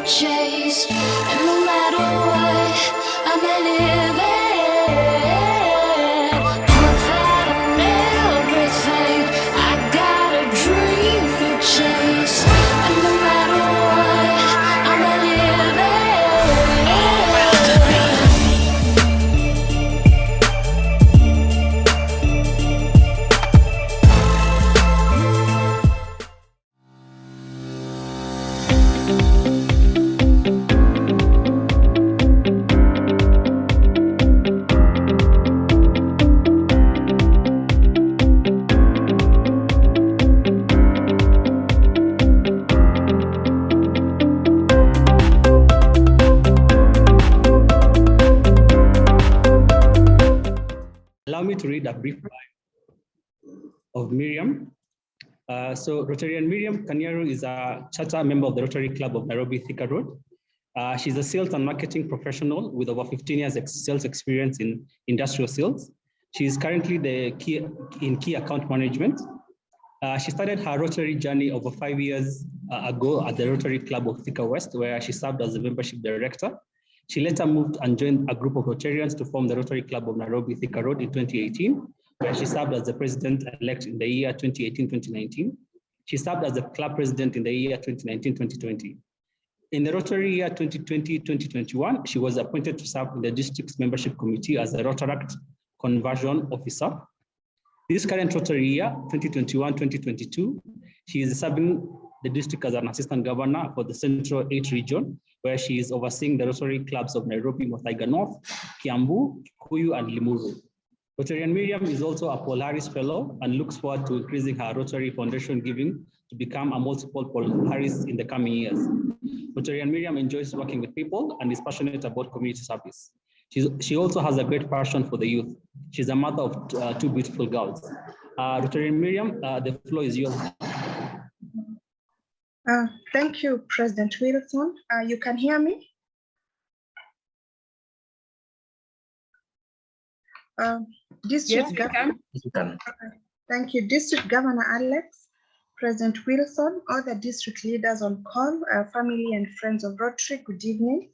chase, and no matter what, I'm living. Without everything, I got a dream to chase, and no matter what, I'm living. Allow me to read a brief bio of Miriam. So Rotarian Miriam Kanyaru is a charter member of the Rotary Club of Nairobi Thika Road. She's a sales and marketing professional with over 15 years sales experience in industrial sales. She is currently in key account management. She started her Rotary journey over 5 years ago at the Rotary Club of Thika West, where she served as a membership director. She later moved and joined a group of Rotarians to form the Rotary Club of Nairobi Thika Road in 2018, where she served as the president-elect in the year 2018-2019. She served as the club president in the year 2019-2020. In the Rotary year 2020-2021, she was appointed to serve in the district's membership committee as a Rotaract conversion officer. This current Rotary year, 2021-2022, she is serving the district as an assistant governor for the Central 8 region, where she is overseeing the Rotary clubs of Nairobi, Muthaiga North, Kiambu, Kikuyu, and Limuru. Rotarian Miriam is also a Paul Harris Fellow and looks forward to increasing her Rotary Foundation giving to become a multiple Paul Harris in the coming years. Rotarian Miriam enjoys working with people and is passionate about community service. She also has a great passion for the youth. She's a mother of two beautiful girls. Rotarian Miriam, the floor is yours. Thank you, President Wilson. You can hear me? Yes, we can. Thank you, District Governor Alex, President Wilson, all the district leaders on call, family and friends of Rotary, good evening.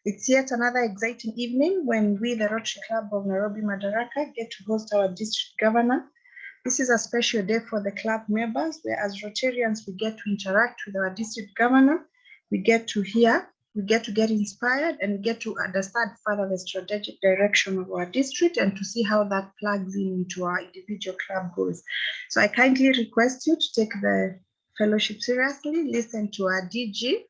It's yet another exciting evening when we, the Rotary Club of Nairobi Madaraka, get to host our district governor. This is a special day for the club members, where as Rotarians, we get to interact with our district governor, we get to hear, we get to get inspired, and we get to understand further the strategic direction of our district and to see how that plugs into our individual club goals. So I kindly request you to take the fellowship seriously, listen to our DG,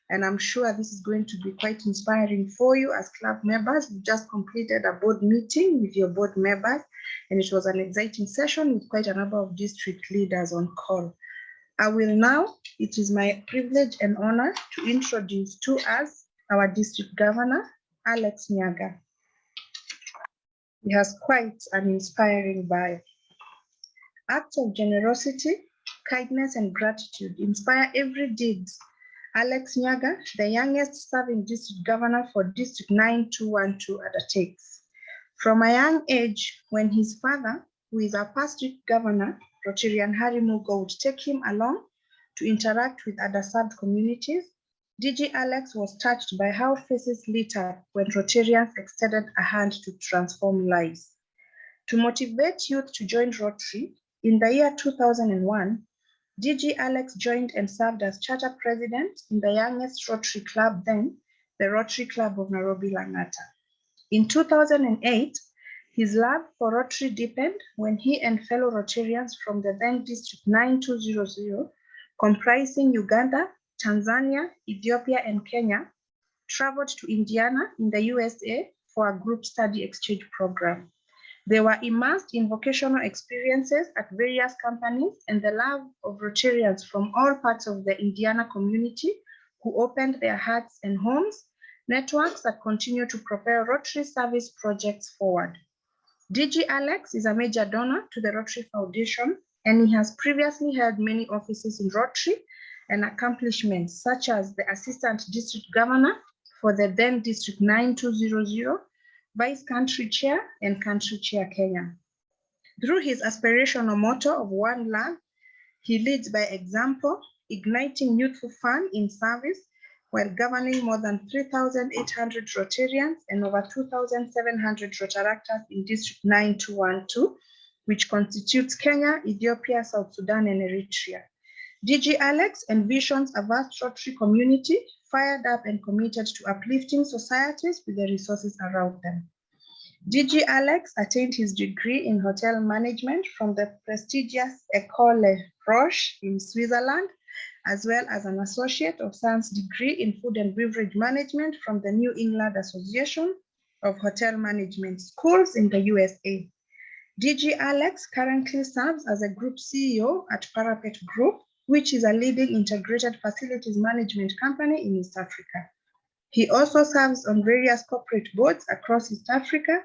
and I'm sure this is going to be quite inspiring for you as club members. We just completed a board meeting with your board members, and it was an exciting session with quite a number of district leaders on call. I will now, it is my privilege and honor to introduce to us our district governor, Alex Nyaga. He has quite an inspiring bio. Acts of generosity, kindness, and gratitude inspire every deed. Alex Nyaga, the youngest serving district governor for District 9212, undertakes. From a young age, when his father, who is our past district governor, Rotarian Harry Mugo, would take him along to interact with underserved communities, DG Alex was touched by how faces lit up when Rotarians extended a hand to transform lives. To motivate youth to join Rotary, in the year 2001, DG Alex joined and served as charter president in the youngest Rotary club then, the Rotary Club of Nairobi Langata. In 2008, his love for Rotary deepened when he and fellow Rotarians from the then District 9200, comprising Uganda, Tanzania, Ethiopia, and Kenya, traveled to Indiana in the USA for a group study exchange program. They were immersed in vocational experiences at various companies and the love of Rotarians from all parts of the Indiana community who opened their hearts and homes, networks that continue to propel Rotary service projects forward. DG Alex is a major donor to the Rotary Foundation, and he has previously held many offices in Rotary and accomplishments such as the Assistant District Governor for the then District 9200, Vice Country Chair, and Country Chair Kenya. Through his aspirational motto of One Love, he leads by example, igniting youthful fun in service, while governing more than 3,800 Rotarians and over 2,700 Rotaractors in District 9212, which constitutes Kenya, Ethiopia, South Sudan, and Eritrea. DG Alex envisions a vast Rotary community fired up and committed to uplifting societies with the resources around them. DG Alex attained his degree in hotel management from the prestigious École Roche in Switzerland, as well as an Associate of Science degree in Food and Beverage Management from the New England Association of Hotel Management Schools in the USA. DG Alex currently serves as a Group CEO at Parapet Group, which is a leading integrated facilities management company in East Africa. He also serves on various corporate boards across East Africa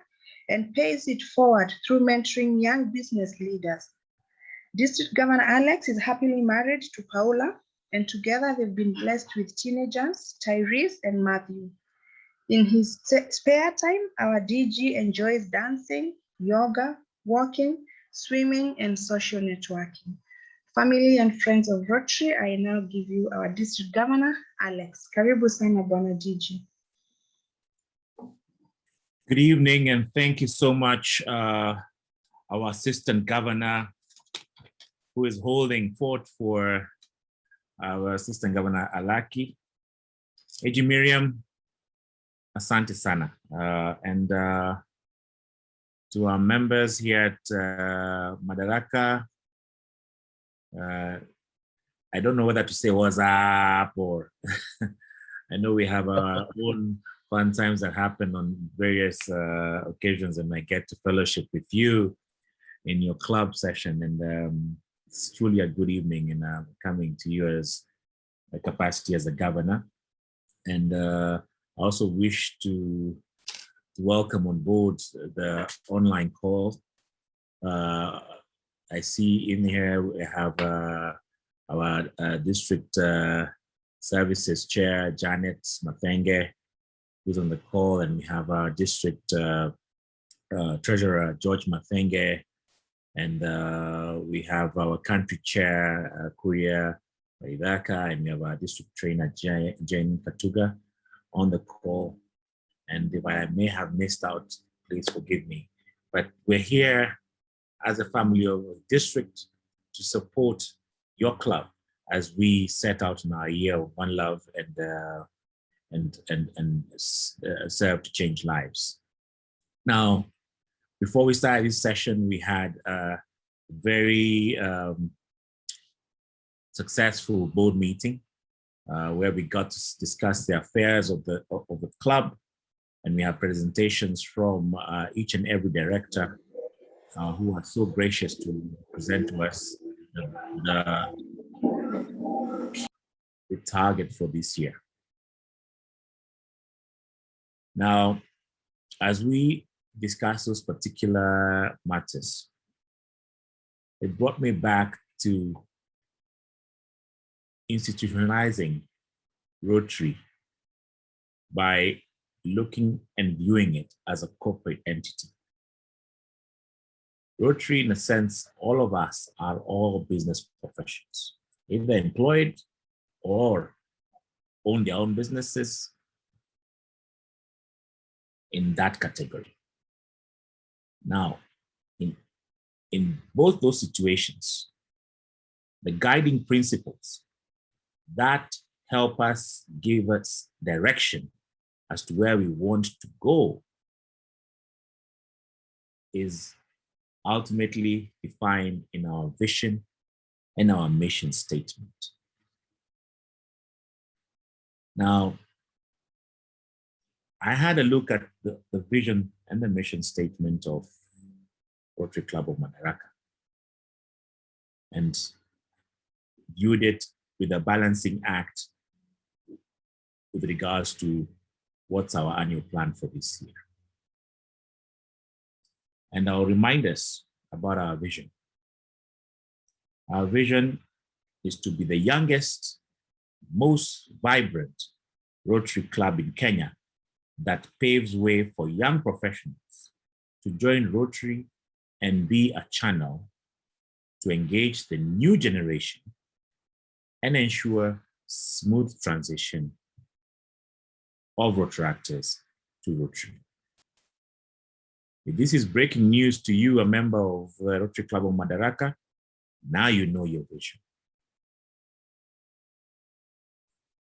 and pays it forward through mentoring young business leaders. District Governor Alex is happily married to Paula, and together they've been blessed with teenagers, Tyrese and Matthew. In his spare time, our DG enjoys dancing, yoga, walking, swimming, and social networking. Family and friends of Rotary, I now give you our District Governor, Alex. Karibu sana Bwana DG. Good evening, and thank you so much, our Assistant Governor, who is holding fort for our Assistant Governor Alaki. AG Miriam, asante sana. And to our members here at Madaraka, I don't know whether to say what's up or I know we have our own fun times that happen on various occasions, and I get to fellowship with you in your club session, and it's truly a good evening, and coming to you as a capacity as a governor. And I also wish to welcome on board the online call. I see in here we have our district services chair, Janet Mathenge, who's on the call, and we have our district treasurer, George Mathenge, and we have our country chair, Kuria Waidaka, and we have our district trainer, Jane Katuga, on the call. And if I may have missed out, please forgive me. But we're here as a family of a district to support your club as we set out in our year of one love and serve to change lives. Now, before we started this session, we had a very successful board meeting where we got to discuss the affairs of the club, and we have presentations from each and every director who are so gracious to present to us the target for this year. Now, as we discuss those particular matters, it brought me back to institutionalizing Rotary by looking and viewing it as a corporate entity. Rotary, in a sense, all of us are all business professions, either employed or own their own businesses, in that category. Now, in both those situations, the guiding principles that help us, give us direction as to where we want to go is ultimately defined in our vision and our mission statement. Now, I had a look at the vision and the mission statement of Rotary Club of Madaraka and viewed it with a balancing act with regards to what's our annual plan for this year. And I'll remind us about our vision. Our vision is to be the youngest, most vibrant Rotary Club in Kenya that paves way for young professionals to join Rotary and be a channel to engage the new generation and ensure smooth transition of Rotaractors to Rotary. If this is breaking news to you, a member of the Rotary Club of Madaraka, now you know your vision.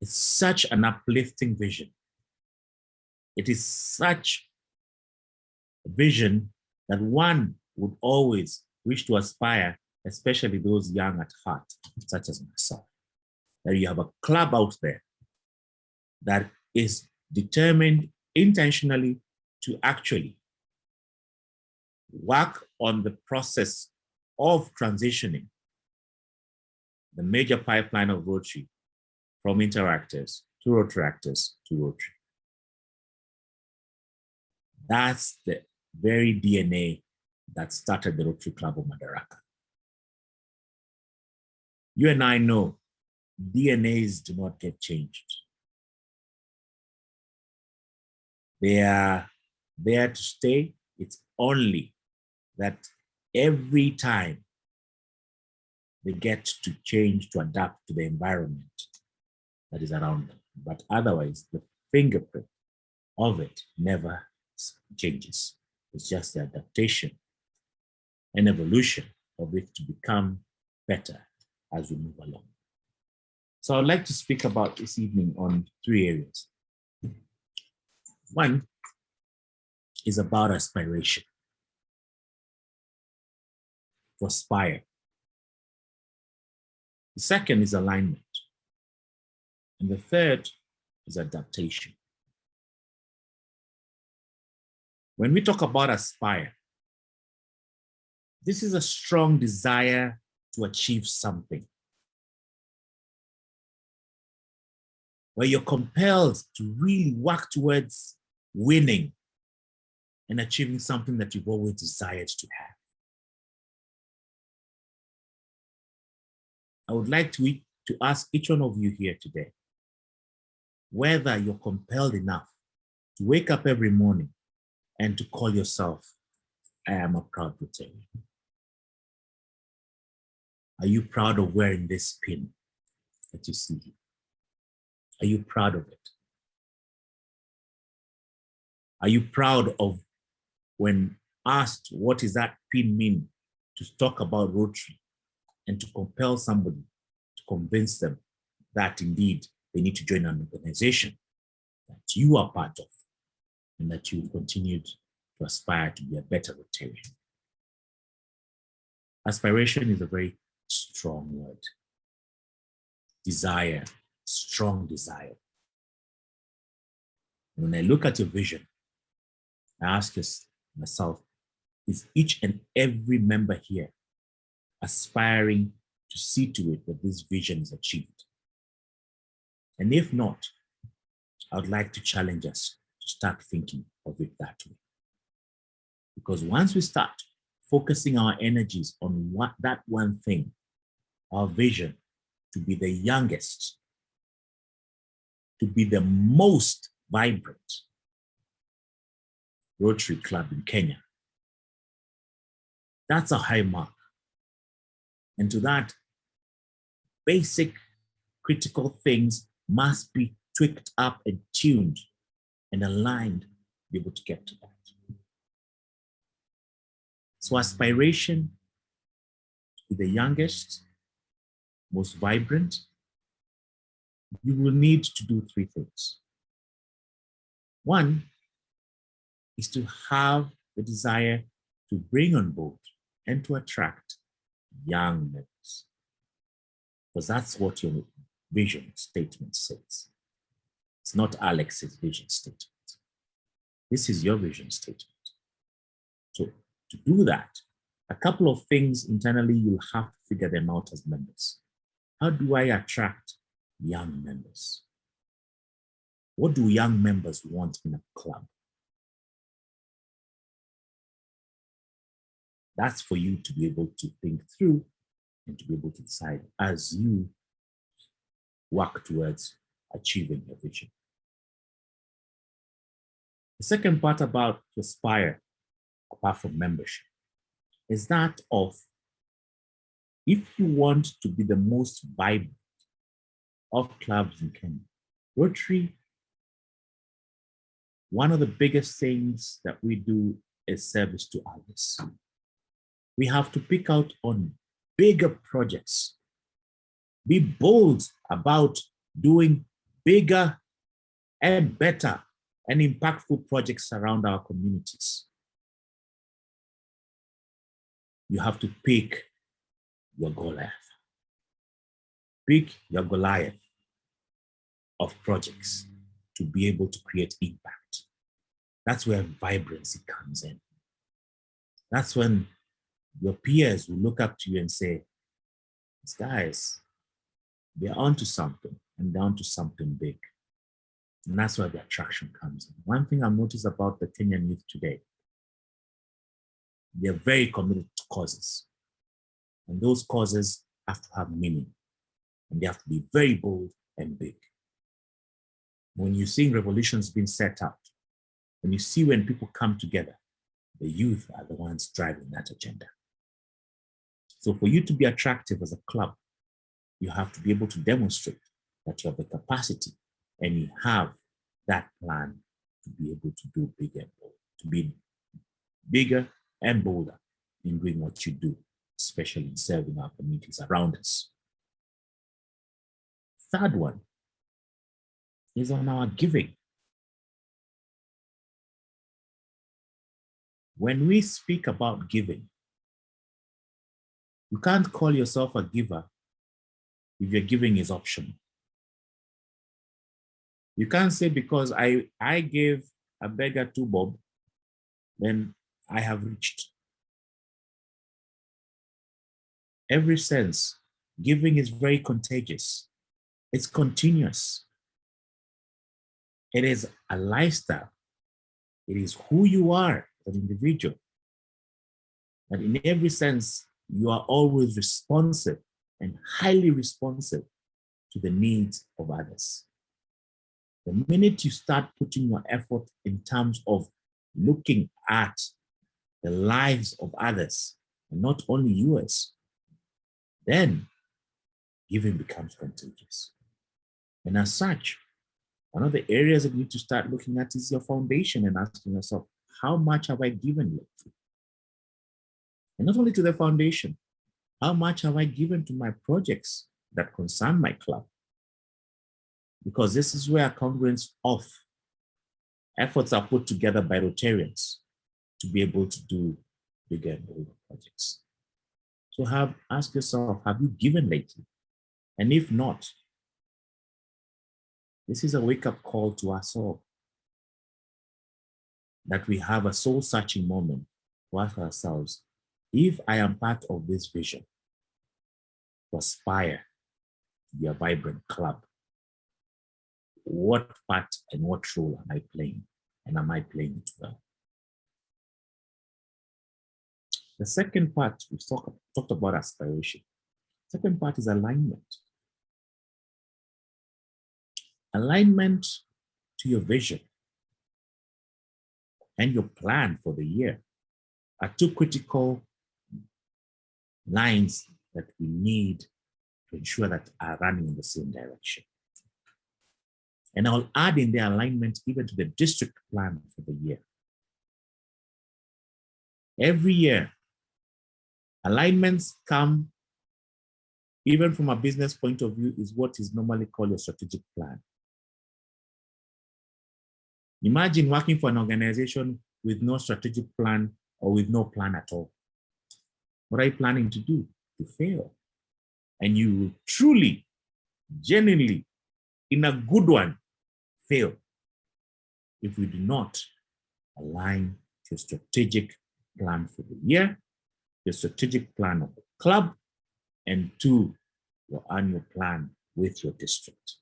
It's such an uplifting vision. It is such a vision that one would always wish to aspire, especially those young at heart, such as myself. That you have a club out there that is determined intentionally to actually work on the process of transitioning the major pipeline of Rotary from interactors to Rotaractors to Rotary. That's the very DNA that started the Rotary Club of Madaraka. You and I know DNAs do not get changed. They are there to stay. It's only that every time they get to change, to adapt to the environment that is around them. But otherwise, the fingerprint of it never changes. It's just the adaptation and evolution of it to become better as we move along. So I'd like to speak about this evening on 3 areas. One is about aspiration, to aspire. The second is alignment. And the third is adaptation. When we talk about aspire, this is a strong desire to achieve something, where you're compelled to really work towards winning and achieving something that you've always desired to have. I would like to ask each one of you here today, whether you're compelled enough to wake up every morning and to call yourself, I am a proud Rotarian. Are you proud of wearing this pin that you see here? Are you proud of it? Are you proud of when asked what does that pin mean, to talk about Rotary and to compel somebody, to convince them that indeed they need to join an organization that you are part of and that you continued to aspire to be a better Rotarian? Aspiration is a very strong word. Desire, strong desire. When I look at your vision, I ask myself, is each and every member here aspiring to see to it that this vision is achieved? And if not, I would like to challenge us to start thinking of it that way. Because once we start focusing our energies on that one thing, our vision to be the youngest, to be the most vibrant Rotary Club in Kenya, that's a high mark. And to that, basic critical things must be tweaked up and tuned and aligned to be able to get to that. So aspiration to be the youngest, most vibrant, you will need to do 3 things. One is to have the desire to bring on board and to attract young members, because that's what your vision statement says. It's not Alex's vision statement. This is your vision statement. So to do that, a couple of things internally, you'll have to figure them out as members. How do I attract young members? What do young members want in a club? That's for you to be able to think through and to be able to decide as you work towards achieving your vision. The second part about to aspire, apart from membership, is that of, if you want to be the most vibrant of clubs in Kenya, Rotary one of the biggest things that we do is service to others. We have to pick out on bigger projects. Be bold about doing bigger and better and impactful projects around our communities. You have to pick your Goliath. Pick your Goliath of projects to be able to create impact. That's where vibrancy comes in. That's when your peers will look up to you and say, these guys, they're onto something, and they're onto something big. And that's where the attraction comes in. One thing I've noticed about the Kenyan youth today, they're very committed to causes. And those causes have to have meaning. And they have to be very bold and big. When you see revolutions being set out, when you see when people come together, the youth are the ones driving that agenda. So for you to be attractive as a club, you have to be able to demonstrate that you have the capacity and you have that plan to be able to do bigger and bold, to be bigger and bolder in doing what you do, especially in serving our communities around us. Third one is on our giving. When we speak about giving, you can't call yourself a giver if your giving is optional. You can't say because I gave a beggar 2 bob, then I have reached. Every sense, giving is very contagious. It's continuous. It is a lifestyle. It is who you are as an individual. And in every sense, you are always responsive and highly responsive to the needs of others. The minute you start putting your effort in terms of looking at the lives of others, and not only yours, then giving becomes contagious. And as such, one of the areas that you need to start looking at is your foundation and asking yourself, how much have I given lately? And not only to the foundation, how much have I given to my projects that concern my club? Because this is where congruence of efforts are put together by Rotarians to be able to do bigger and bolder projects. So ask yourself, have you given lately? And if not, this is a wake-up call to us all, that we have a soul-searching moment to ask ourselves, if I am part of this vision to aspire to be a vibrant club, what part and what role am I playing? And am I playing it well? The second part, we talked about aspiration. Second part is alignment. Alignment to your vision and your plan for the year are 2 critical lines that we need to ensure that are running in the same direction. And I'll add in the alignment even to the district plan for the year. Every year, alignments come, even from a business point of view, is what is normally called your strategic plan. Imagine working for an organization with no strategic plan or with no plan at all. What are you planning to do? To fail. And you will truly, genuinely, in a good one, fail if we do not align to a strategic plan for the year, your strategic plan of the club, and 2, your annual plan with your district.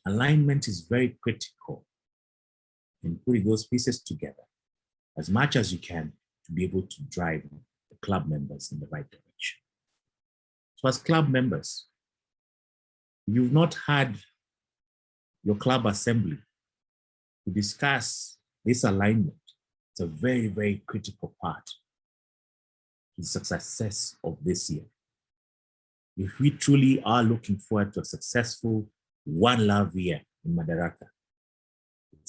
Alignment is very critical in putting those pieces together as much as you can to be able to drive the club members in the right direction. So as club members, you've not had your club assembly to discuss this alignment. It's a very, very critical part to the success of this year. If we truly are looking forward to a successful One Love year in Madaraka,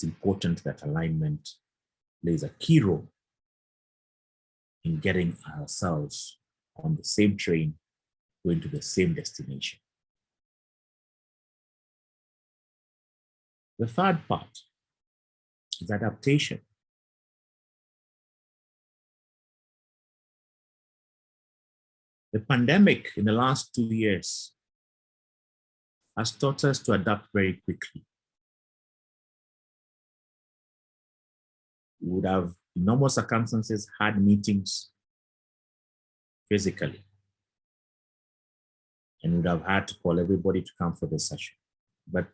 it's important that alignment plays a key role in getting ourselves on the same train, going to the same destination. The third part is adaptation. The pandemic in the last 2 years has taught us to adapt very quickly. We would have, in normal circumstances, had meetings physically, and would have had to call everybody to come for the session. But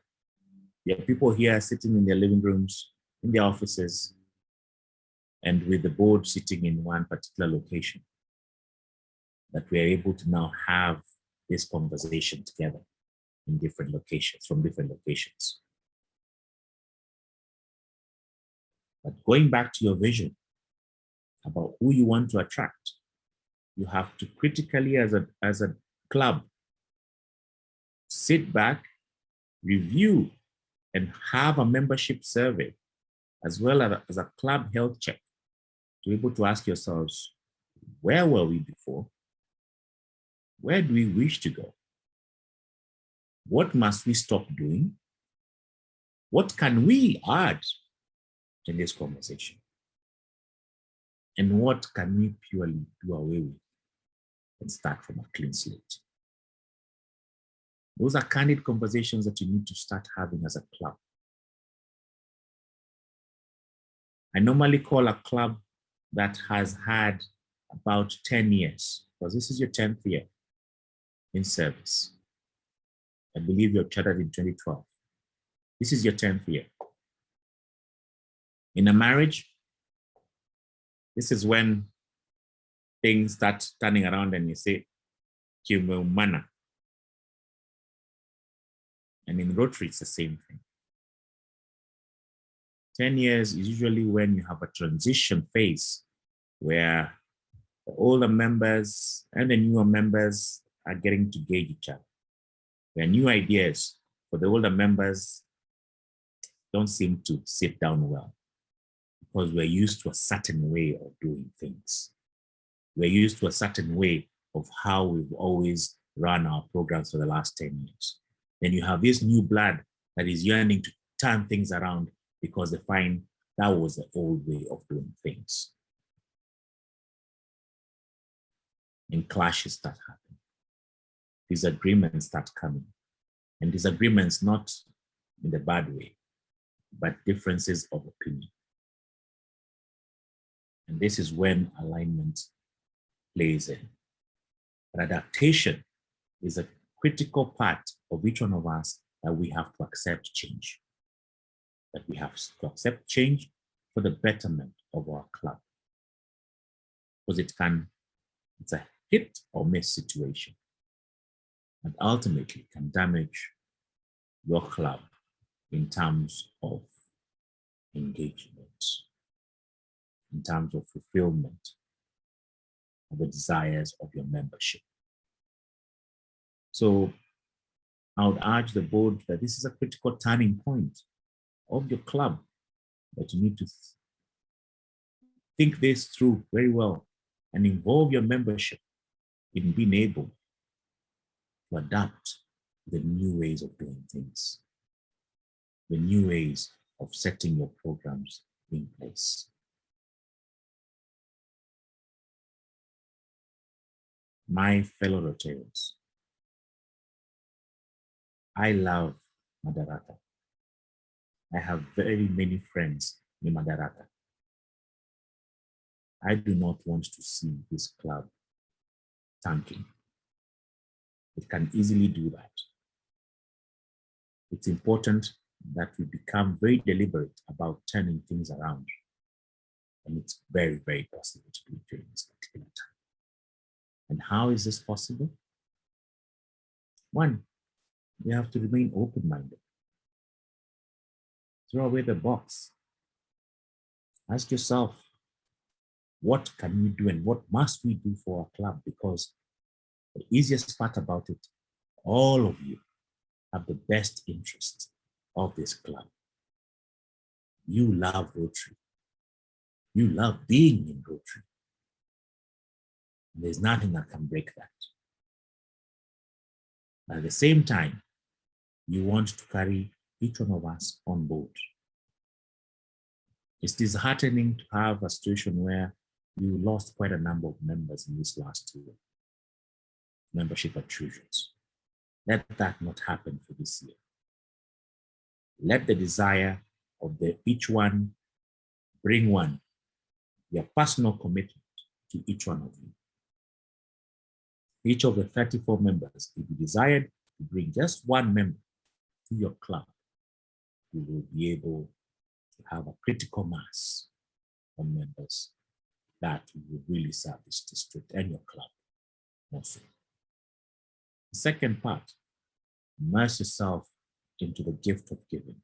there are people here sitting in their living rooms, in their offices, and with the board sitting in one particular location, that we are able to now have this conversation together in different locations, from different locations. But going back to your vision about who you want to attract, you have to critically, as a club, sit back, review, and have a membership survey, as well as a club health check, to be able to ask yourselves, where were we before? Where do we wish to go? What must we stop doing? What can we add in this conversation? And what can we purely do away with and start from a clean slate? Those are candid conversations that you need to start having as a club. I normally call a club that has had about 10 years, because this is your 10th year in service. I believe you're chartered in 2012. This is your 10th year. In a marriage, this is when things start turning around and you say, Kiumana. And in Rotary, it's the same thing. 10 years is usually when you have a transition phase where the older members and the newer members are getting to gauge each other. Where new ideas for the older members don't seem to sit down well, because we're used to a certain way of doing things. We're used to a certain way of how we've always run our programs for the last 10 years. Then you have this new blood that is yearning to turn things around because they find that was the old way of doing things. And clashes start happening. Disagreements start coming. And disagreements not in the bad way, but differences of opinion. And this is when alignment plays in. But adaptation is a critical part of each one of us, that we have to accept change. That we have to accept change for the betterment of our club. Because it's a hit or miss situation. And ultimately can damage your club in terms of engagement, in terms of fulfillment of the desires of your membership. So I would urge the board that this is a critical turning point of your club, that you need to think this through very well and involve your membership in being able to adapt the new ways of doing things, the new ways of setting your programs in place. My fellow Rotarians, I love Madaraka. I have very many friends in Madaraka. I do not want to see this club tanking. It can easily do that. It's important that we become very deliberate about turning things around. And it's very, very possible to do it during this particular time. And how is this possible? One, we have to remain open-minded. Throw away the box. Ask yourself, what can we do and what must we do for our club? Because the easiest part about it, all of you have the best interest of this club. you love Rotary. You love being in Rotary. There's nothing that can break that. At the same time, you want to carry each one of us on board. It's disheartening to have a situation where you lost quite a number of members in this last year. Membership intrusions. Let that not happen for this year. Let the desire of each one bring one, your personal commitment to each one of you. Each of the 34 members, if you desired to bring just one member to your club, you will be able to have a critical mass of members that will really serve this district and your club also. The second part, immerse yourself into the gift of giving.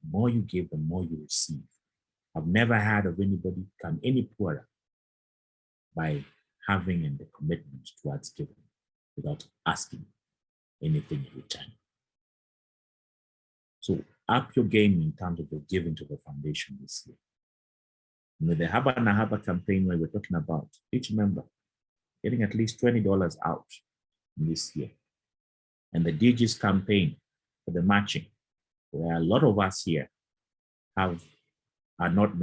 The more you give, the more you receive. I've never heard of anybody become any poorer by having the commitment towards giving without asking anything in return. So up your game in terms of your giving to the foundation this year. With the Haba na Haba campaign, where we're talking about each member getting at least $20 out this year, and the DG's campaign for the matching, where a lot of us here are not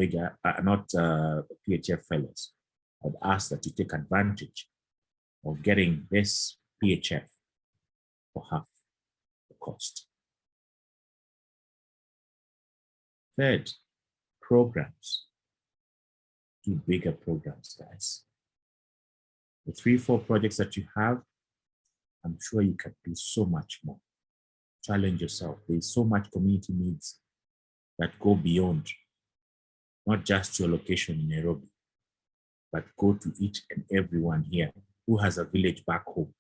PHF fellows. I would ask that you take advantage of getting this PHF for half the cost. Third, programs. Do bigger programs, guys. The 3-4 projects that you have, I'm sure you can do so much more. Challenge yourself. There's so much community needs that go beyond not just your location in Nairobi, but go to each and everyone here who has a village back home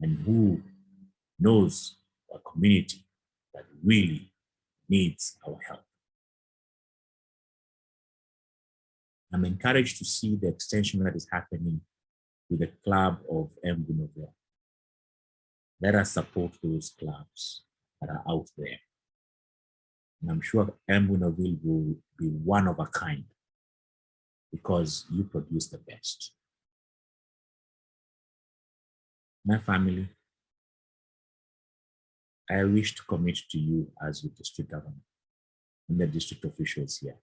and who knows a community that really needs our help. I'm encouraged to see the extension that is happening with the club of Mbunoville. Let us support those clubs that are out there. And I'm sure Mbunoville will be one of a kind because you produce the best. My family, I wish to commit to you as your district governor and the district officials here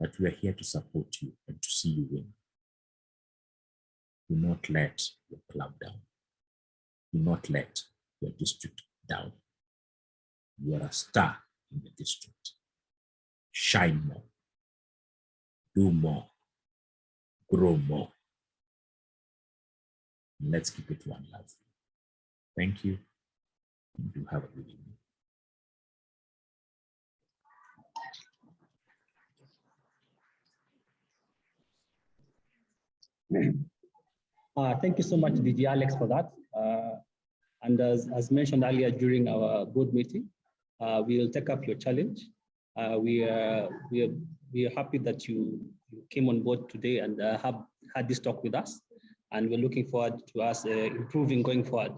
that we are here to support you and to see you win. Do not let your club down. Do not let your district down. You are a star in the district. Shine more. Do more. Grow more. Let's keep it one love. Thank you. And do have a good evening. Thank you so much, DG Alex, for that. And as mentioned earlier during our board meeting, we will take up your challenge. We are happy that you came on board today and have had this talk with us. And we're looking forward to us improving going forward.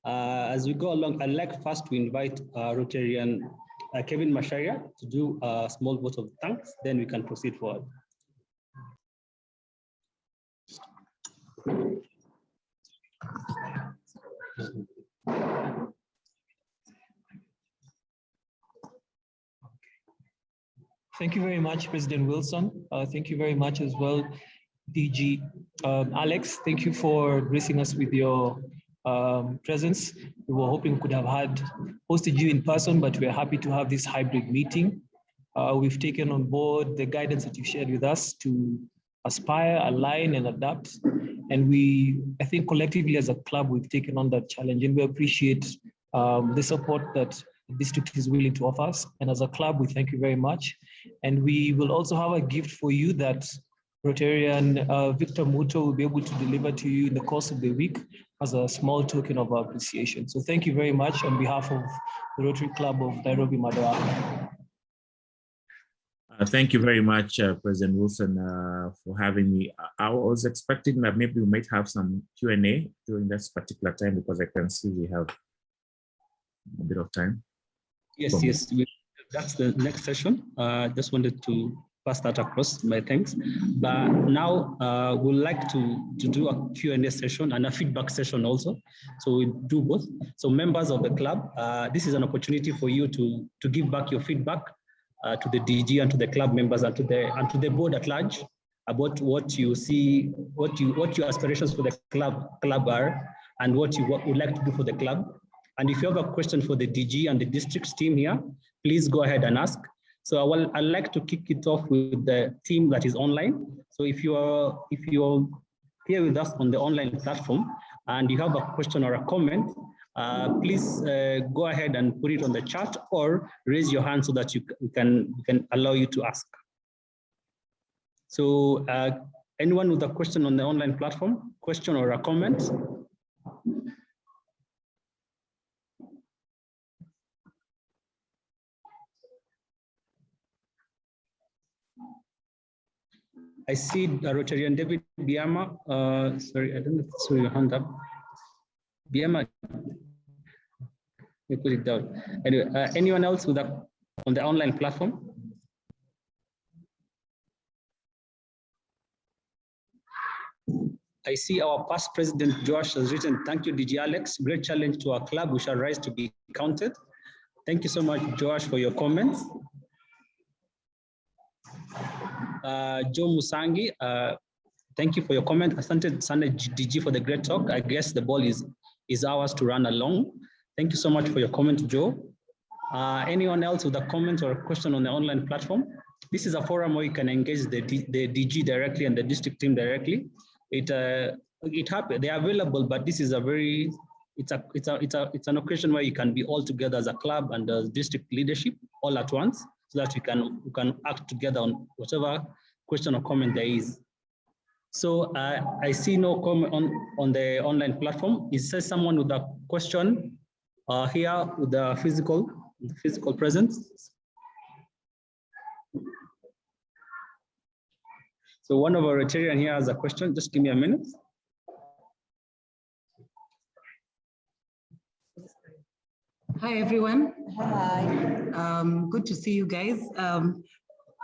As we go along, I'd like first to invite Rotarian Kevin Macharia to do a small vote of thanks, then we can proceed forward. Thank you very much, President Wilson. Thank you very much as well, DG Alex. Thank you for gracing us with your presence. We were hoping we could have hosted you in person, but we're happy to have this hybrid meeting. We've taken on board the guidance that you shared with us to aspire, align, and adapt. And I think collectively as a club, we've taken on that challenge, and we appreciate the support that the district is willing to offer us. And as a club, we thank you very much. And we will also have a gift for you that Rotarian Victor Muto will be able to deliver to you in the course of the week as a small token of our appreciation. So thank you very much on behalf of the Rotary Club of Nairobi, Madaraka. Thank you very much, President Wilson, for having me. I was expecting that maybe we might have some Q&A during this particular time because I can see we have a bit of time. Yes, yes, we that's the next session. Just wanted to pass that across, my thanks. But now we'd like to do a Q&A session and a feedback session also. So we do both. So members of the club, this is an opportunity for you to give back your feedback to the DG and to the club members and to the board at large about what you see, what your aspirations for the club are, and what you would like to do for the club. And if you have a question for the DG and the district team here, please go ahead and ask. So I'd like to kick it off with the team that is online. So if you're here with us on the online platform and you have a question or a comment, please go ahead and put it on the chat or raise your hand so that we can allow you to ask. So anyone with a question on the online platform, question or a comment? I see Rotarian David Biama. Sorry, I don't know if I saw your hand up. Biama, you put it down. Anyway, anyone else with that on the online platform? I see our past president Josh has written, "Thank you, DG Alex. Great challenge to our club. We shall rise to be counted." Thank you so much, Josh, for your comments. Joe Musangi, thank you for your comment. Asante Sunday DG for the great talk. I guess the ball is ours to run along. Thank you so much for your comment, Joe. Anyone else with a comment or a question on the online platform? This is a forum where you can engage the DG directly and the district team directly. It happened. They are available, but this is it's an occasion where you can be all together as a club and the district leadership all at once, so that you can act together on whatever question or comment there is. So I see no comment on the online platform. It says someone with a question here with the physical presence. So one of our Rotarian here has a question. Just give me a minute. Hi, everyone. Hi. Good to see you guys.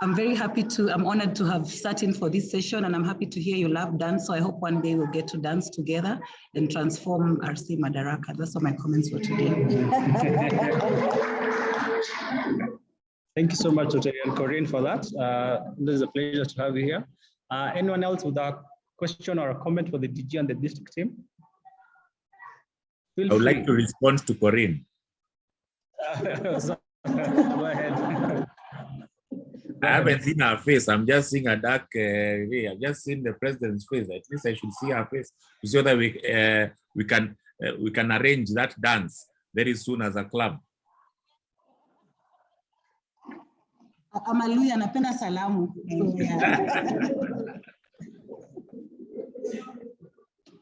I'm very happy I'm honored to have sat in for this session, and I'm happy to hear you love dance. So I hope one day we'll get to dance together and transform RC Madaraka. Those are my comments for today. Thank you so much, Rotarian Corinne, for that. This is a pleasure to have you here. Anyone else with a question or a comment for the DG and the district team? I would like to respond to Corinne. Go ahead. I haven't seen her face. I'm just seeing a dark way. I've just seen the president's face. At least I should see her face so that we can arrange that dance very soon as a club. Amaluya napenda salamu.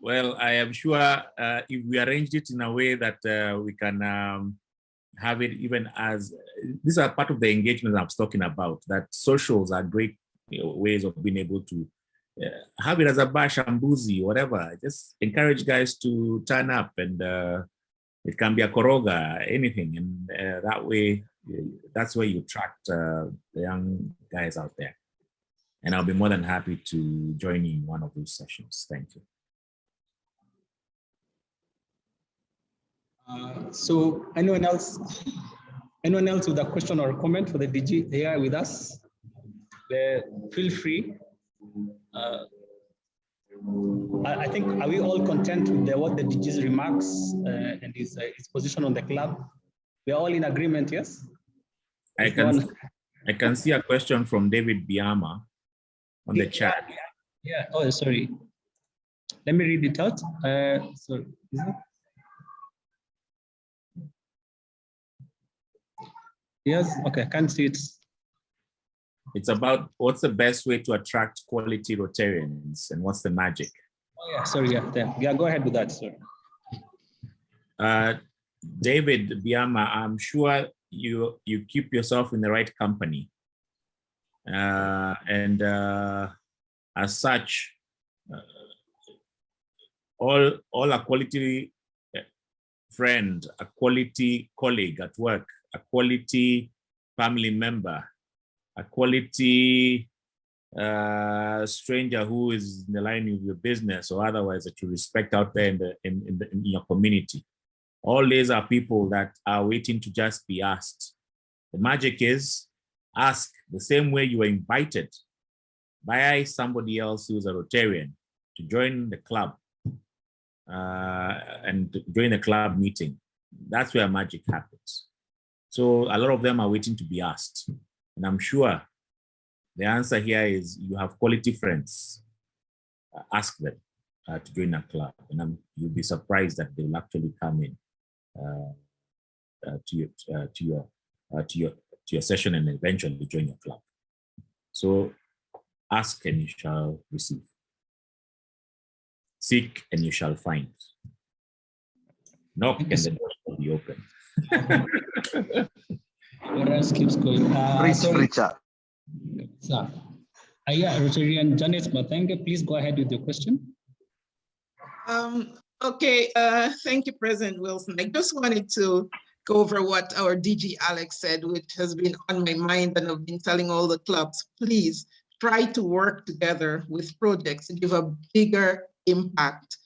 Well, I am sure if we arranged it in a way that we can have it even as, these are part of the engagement I was talking about, that socials are great ways of being able to have it as a bash and boozy, whatever. Just encourage guys to turn up, and it can be a koroga, anything. And that way, that's where you attract the young guys out there. And I'll be more than happy to join you in one of those sessions. Thank you. So anyone else with a question or a comment for the DG here with us? Feel free. I think, are we all content with what the DG's remarks and his position on the club? We are all in agreement, yes? I can see a question from David Biama on the chat. Yeah. Oh, sorry. Let me read it out. Sorry. Is it? Yes. Okay. I can't see it. It's about what's the best way to attract quality Rotarians and what's the magic? Oh, yeah. Sorry. Yeah. Go ahead with that, sir. David Biama, I'm sure you keep yourself in the right company. And as such, all a quality friend, a quality colleague at work, a quality family member, a quality stranger who is in the line of your business or otherwise that you respect out there in your community. All these are people that are waiting to just be asked. The magic is ask the same way you were invited by somebody else who's a Rotarian to join the club and join the club meeting. That's where magic happens. So a lot of them are waiting to be asked. And I'm sure the answer here is you have quality friends. Ask them to join a club, and you'll be surprised that they will actually come in to your session and eventually join your club. So ask and you shall receive. Seek and you shall find. Knock and the door will be open. What else keeps going? So, yeah, Rotarian Janet Mathenge, please go ahead with your question. Okay, thank you, President Wilson. I just wanted to go over what our DG Alex said, which has been on my mind, and I've been telling all the clubs, please try to work together with projects to give a bigger impact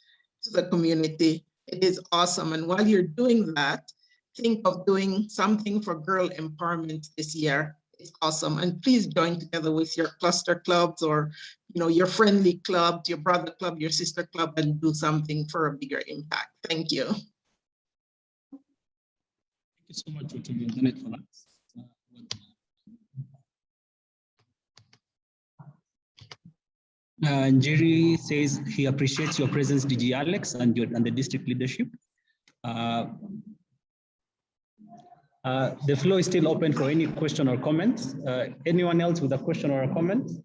to the community. It is awesome. And while you're doing that, think of doing something for girl empowerment this year. It's awesome. And please join together with your cluster clubs or your friendly club, your brother club, your sister club, and do something for a bigger impact. Thank you. Thank you so much, Rotarian Janet, for that. Njeri says he appreciates your presence, DG Alex, and the district leadership. The floor is still open for any question or comments. Anyone else with a question or a comment?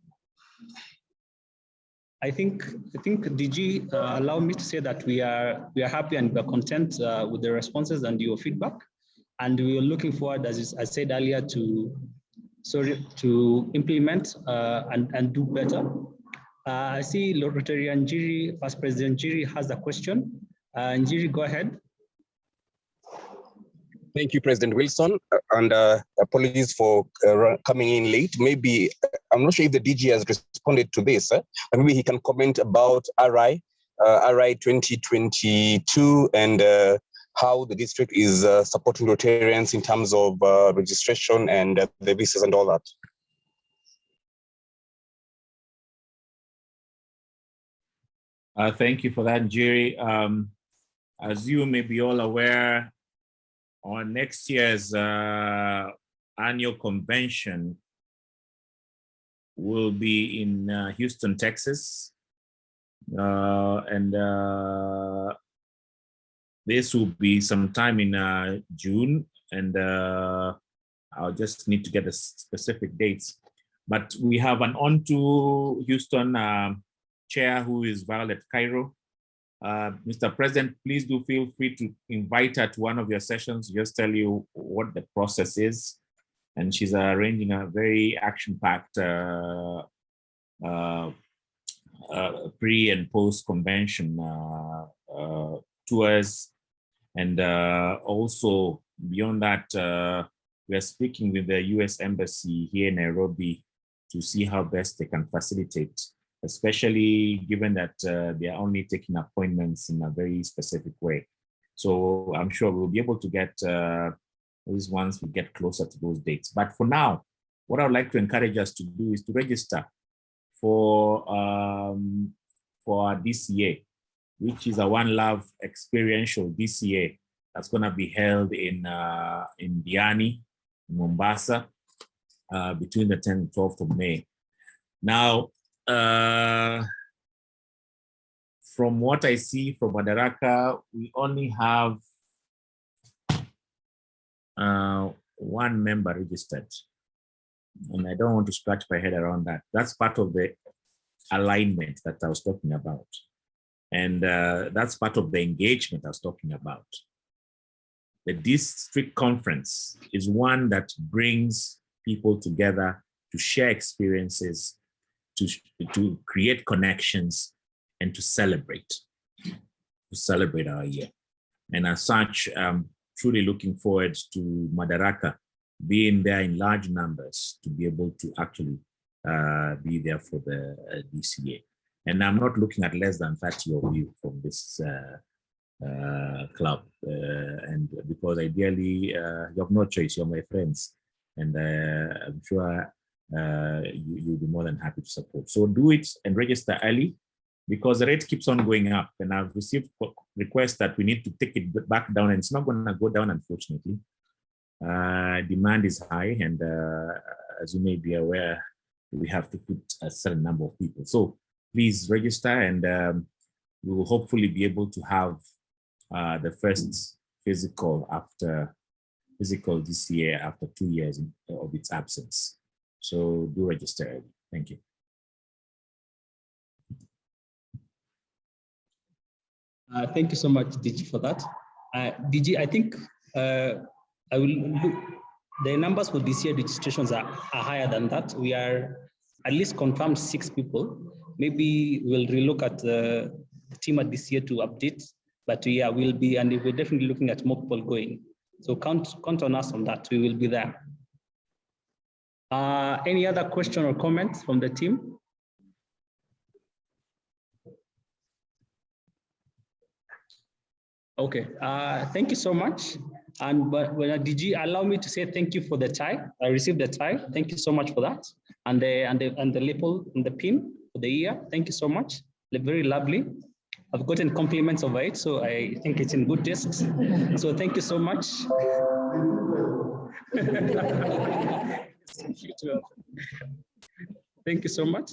I think DG, allow me to say that we are happy and we are content with the responses and your feedback, and we are looking forward, as I said earlier, to implement and do better. I see Rotarian Njiri, Vice President Njiri has a question. Njiri, go ahead. Thank you, President Wilson, and apologies for coming in late. Maybe, I'm not sure if the DG has responded to this, but maybe he can comment about RI 2022 and how the district is supporting Rotarians in terms of registration and the visas and all that. Thank you for that, Njiri. As you may be all aware, on next year's annual convention will be in Houston, Texas. And this will be sometime in June, and I'll just need to get the specific dates. But we have an On to Houston chair who is Violet Cairo. Mr. President, please do feel free to invite her to one of your sessions, just tell you what the process is. And she's arranging a very action-packed pre and post convention tours. And also beyond that, we are speaking with the US Embassy here in Nairobi to see how best they can facilitate, especially given that they are only taking appointments in a very specific way. So I'm sure we'll be able to get these once we get closer to those dates. But for now, what I would like to encourage us to do is to register for our DCA, which is a One Love experiential DCA that's going to be held in Diani, Mombasa, between the 10th and 12th of May. Now, from what I see from Madaraka, we only have one member registered. And I don't want to scratch my head around that. That's part of the alignment that I was talking about. And that's part of the engagement I was talking about. The district conference is one that brings people together to share experiences, to create connections, and to celebrate our year. And as such, I'm truly looking forward to Madaraka being there in large numbers to be able to actually be there for the DCA. And I'm not looking at less than 30 of you from this club. And because ideally, you have no choice, you're my friends. And I'm sure you'll be more than happy to support. So do it and register early, because the rate keeps on going up. And I've received requests that we need to take it back down, and it's not going to go down, unfortunately. Demand is high, and as you may be aware, we have to put a certain number of people. So please register, and we will hopefully be able to have the first physical DCA after 2 years of its absence. So do register early. Thank you. Thank you so much, DG, for that. DG, I think I will look, the numbers for DCA registrations are higher than that. We are at least confirmed 6 people. Maybe we'll relook at the team at DCA to update, but yeah, we'll be, and we're definitely looking at more people going. So count on us on that. We will be there. Any other question or comments from the team? Okay, thank you so much. And DG, allow me to say thank you for the tie. I received the tie. Thank you so much for that. And the label and the pin for the ear. Thank you so much. They're very lovely. I've gotten compliments over it, so I think it's in good taste. So thank you so much. Thank you so much.